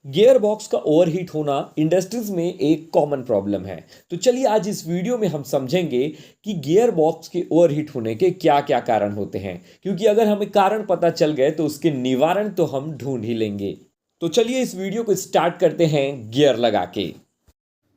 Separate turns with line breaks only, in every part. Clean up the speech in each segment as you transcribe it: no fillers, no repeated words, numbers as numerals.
Gear box का overheat होना industries में एक कॉमन प्रॉब्लम है। तो चलिए आज इस वीडियो में हम समझेंगे कि गियर बॉक्स के ओवरहीट होने के क्या क्या कारण होते हैं, क्योंकि अगर हमें कारण पता चल गए तो उसके निवारण तो हम ढूंढ ही लेंगे। तो चलिए इस वीडियो को स्टार्ट करते हैं गियर लगा के।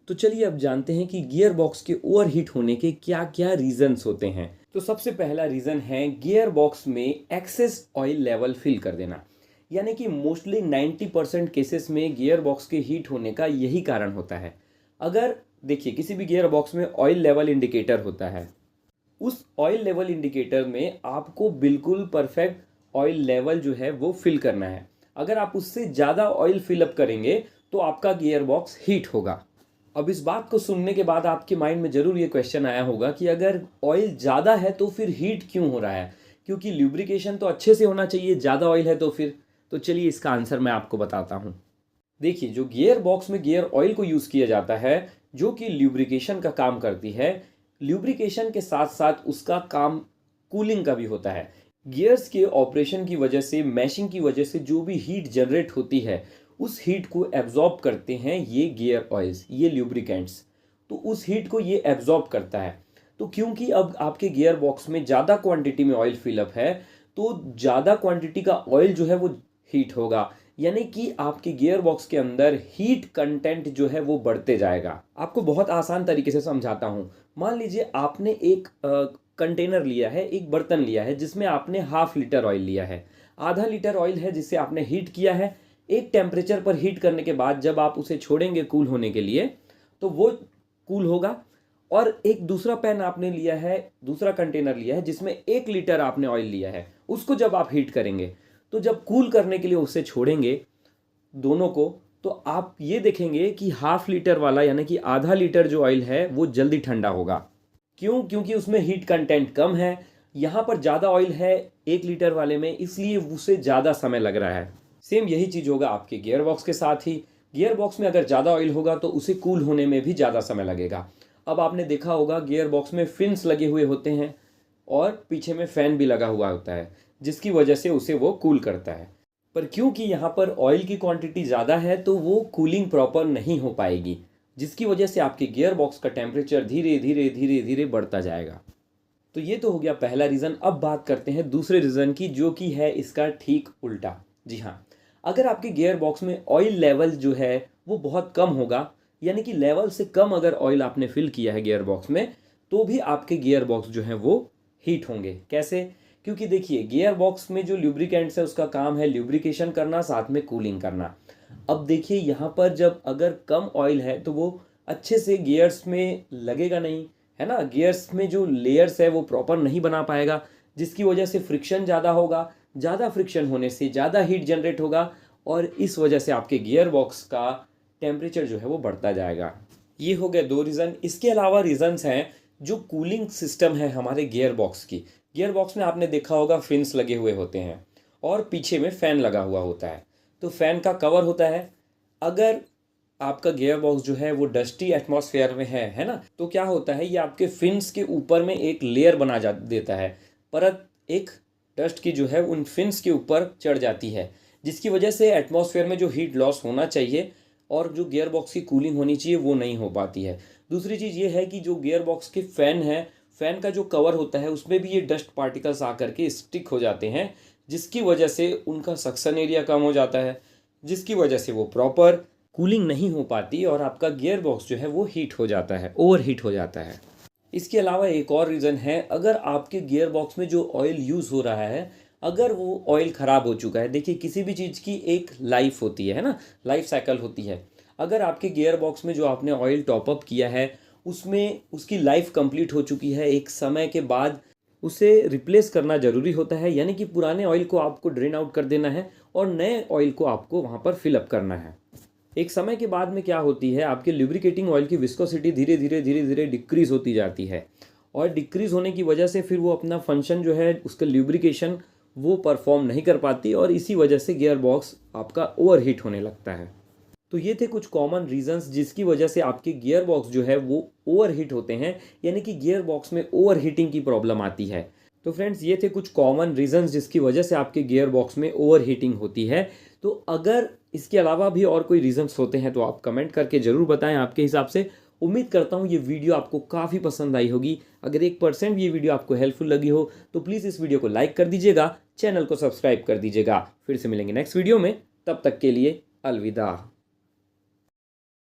तो चलिए अब जानते हैं कि गियर बॉक्स के ओवरहीट होने के क्या क्या रीजंस होते हैं। तो सबसे पहला रीजन है गियर बॉक्स में एक्सेस ऑयल लेवल फिल कर देना, यानी कि मोस्टली 90% केसेस में गियर बॉक्स के हीट होने का यही कारण होता है। अगर देखिए किसी भी गियर बॉक्स में ऑयल लेवल इंडिकेटर होता है, उस ऑयल लेवल इंडिकेटर में आपको बिल्कुल परफेक्ट ऑयल लेवल जो है वो फिल करना है। अगर आप उससे ज़्यादा ऑयल फिलअप करेंगे तो आपका गियर बॉक्स हीट होगा। अब इस बात को सुनने के बाद आपके माइंड में ज़रूर ये क्वेश्चन आया होगा कि अगर ऑयल ज़्यादा है तो फिर हीट क्यों हो रहा है, क्योंकि ल्यूब्रिकेशन तो अच्छे से होना चाहिए, ज़्यादा ऑयल है तो फिर। तो चलिए इसका आंसर मैं आपको बताता हूँ। देखिए जो गियर बॉक्स में गियर ऑयल को यूज़ किया जाता है, जो कि ल्यूब्रिकेशन का काम करती है, ल्यूब्रिकेशन के साथ साथ उसका काम कूलिंग का भी होता है। गियर्स के ऑपरेशन की वजह से, मैशिंग की वजह से जो भी हीट जनरेट होती है, उस हीट को एब्जॉर्ब करते हैं ये गियर ऑयल्स, ये ल्यूब्रिकेंट्स। तो उस हीट को ये एब्जॉर्ब करता है। तो क्योंकि अब आपके गियर बॉक्स में ज़्यादा क्वांटिटी में ऑयल फिलअप है, तो ज़्यादा क्वांटिटी का ऑयल जो है वो हीट होगा, यानी कि आपके गियर बॉक्स के अंदर हीट कंटेंट जो है वो बढ़ते जाएगा। आपको बहुत आसान तरीके से समझाता हूँ। मान लीजिए आपने एक कंटेनर लिया है, एक बर्तन लिया है जिसमें आपने ½ लीटर ऑयल लिया है। आधा लीटर ऑयल है जिसे आपने हीट किया है। एक टेम्परेचर पर हीट करने के बाद जब आप उसे छोड़ेंगे कूल होने के लिए, तो वो कूल होगा। और एक दूसरा पैन आपने लिया है, दूसरा कंटेनर लिया है जिसमें 1 लीटर आपने ऑयल लिया है, उसको जब आप हीट करेंगे, तो जब कूल करने के लिए उसे छोड़ेंगे दोनों को, तो आप ये देखेंगे कि ½ लीटर वाला यानी कि आधा लीटर जो ऑयल है वो जल्दी ठंडा होगा। क्यों? क्योंकि उसमें हीट कंटेंट कम है। यहाँ पर ज़्यादा ऑयल है 1 लीटर वाले में, इसलिए उसे ज़्यादा समय लग रहा है। सेम यही चीज़ होगा आपके गियर बॉक्स के साथ ही। गियर बॉक्स में अगर ज़्यादा ऑयल होगा तो उसे कूल होने में भी ज़्यादा समय लगेगा। अब आपने देखा होगा गियर बॉक्स में फिन्स लगे हुए होते हैं और पीछे में फ़ैन भी लगा हुआ होता है, जिसकी वजह से उसे वो कूल करता है। पर क्योंकि यहाँ पर ऑयल की क्वांटिटी ज़्यादा है तो वो कूलिंग प्रॉपर नहीं हो पाएगी, जिसकी वजह से आपके गियर बॉक्स का टेम्परेचर धीरे धीरे धीरे धीरे बढ़ता जाएगा। तो ये तो हो गया पहला रीज़न। अब बात करते हैं दूसरे रीज़न की, जो कि है इसका ठीक उल्टा। जी हाँ, अगर आपके गियर बॉक्स में ऑयल लेवल जो है वो बहुत कम होगा, यानी कि लेवल से कम अगर ऑयल आपने फिल किया है गियर बॉक्स में, तो भी आपके गियर बॉक्स जो है वो हीट होंगे। कैसे? क्योंकि देखिए गियर बॉक्स में जो ल्यूब्रिकेंट्स है उसका काम है ल्यूब्रिकेशन करना, साथ में कूलिंग करना। अब देखिए यहाँ पर जब अगर कम ऑयल है तो वो अच्छे से गियर्स में लगेगा नहीं, है ना। गियर्स में जो लेयर्स है वो प्रॉपर नहीं बना पाएगा, जिसकी वजह से फ्रिक्शन ज़्यादा होगा। ज़्यादा फ्रिक्शन होने से ज़्यादा हीट जनरेट होगा और इस वजह से आपके गियर बॉक्स का टेम्परेचर जो है वो बढ़ता जाएगा। ये हो गए 2 रीज़न। इसके अलावा रीज़न्स हैं जो कूलिंग सिस्टम है हमारे गियर बॉक्स की। गियर बॉक्स में आपने देखा होगा फिन्स लगे हुए होते हैं और पीछे में फ़ैन लगा हुआ होता है। तो फ़ैन का कवर होता है। अगर आपका गियर बॉक्स जो है वो डस्टी एटमॉस्फेयर में है ना, तो क्या होता है, ये आपके फिन्स के ऊपर में एक लेयर बना जा देता है। परत एक डस्ट की जो है उन फिन्स के ऊपर चढ़ जाती है, जिसकी वजह से एटमॉस्फेयर में जो हीट लॉस होना चाहिए और जो गियर बॉक्स की कूलिंग होनी चाहिए वो नहीं हो पाती है। दूसरी चीज़ ये है कि जो गियर बॉक्स के फ़ैन है, फ़ैन का जो कवर होता है उसमें भी ये डस्ट पार्टिकल्स आकर के स्टिक हो जाते हैं, जिसकी वजह से उनका सक्शन एरिया कम हो जाता है, जिसकी वजह से वो प्रॉपर कूलिंग नहीं हो पाती और आपका गियर बॉक्स जो है वो हीट हो जाता है, ओवर हीट हो जाता है। इसके अलावा एक और रीज़न है, अगर आपके गियर बॉक्स में जो ऑयल यूज़ हो रहा है, अगर वो ऑयल ख़राब हो चुका है। देखिए किसी भी चीज़ की एक लाइफ होती है ना, लाइफ साइकिल होती है। अगर आपके गियर बॉक्स में जो आपने ऑयल टॉपअप किया है उसमें उसकी लाइफ कंप्लीट हो चुकी है, एक समय के बाद उसे रिप्लेस करना ज़रूरी होता है, यानी कि पुराने ऑयल को आपको ड्रेन आउट कर देना है और नए ऑयल को आपको वहाँ पर फिलअप करना है। एक समय के बाद में क्या होती है, आपके लुब्रिकेटिंग ऑयल की विस्कोसिटी धीरे धीरे धीरे धीरे डिक्रीज़ होती जाती है और डिक्रीज़ होने की वजह से फिर वो अपना फंक्शन जो है उसका लुब्रिकेशन वो परफॉर्म नहीं कर पाती और इसी वजह से गियर बॉक्स आपका ओवरहीट होने लगता है। तो ये थे कुछ कॉमन रीजंस जिसकी वजह से आपके गियर बॉक्स जो है वो ओवरहीट होते हैं, यानी कि गियर बॉक्स में ओवरहीटिंग की प्रॉब्लम आती है। तो फ्रेंड्स ये थे कुछ कॉमन रीजंस जिसकी वजह से आपके गियर बॉक्स में ओवरहीटिंग होती है, तो अगर इसके अलावा भी और कोई रीजंस होते हैं तो आप कमेंट करके ज़रूर बताएं आपके हिसाब से। उम्मीद करता हूँ ये वीडियो आपको काफ़ी पसंद आई होगी। अगर 1% भी ये वीडियो आपको हेल्पफुल लगी हो तो प्लीज़ इस वीडियो को लाइक कर दीजिएगा, चैनल को सब्सक्राइब कर दीजिएगा। फिर से मिलेंगे नेक्स्ट वीडियो में, तब तक के लिए अलविदा।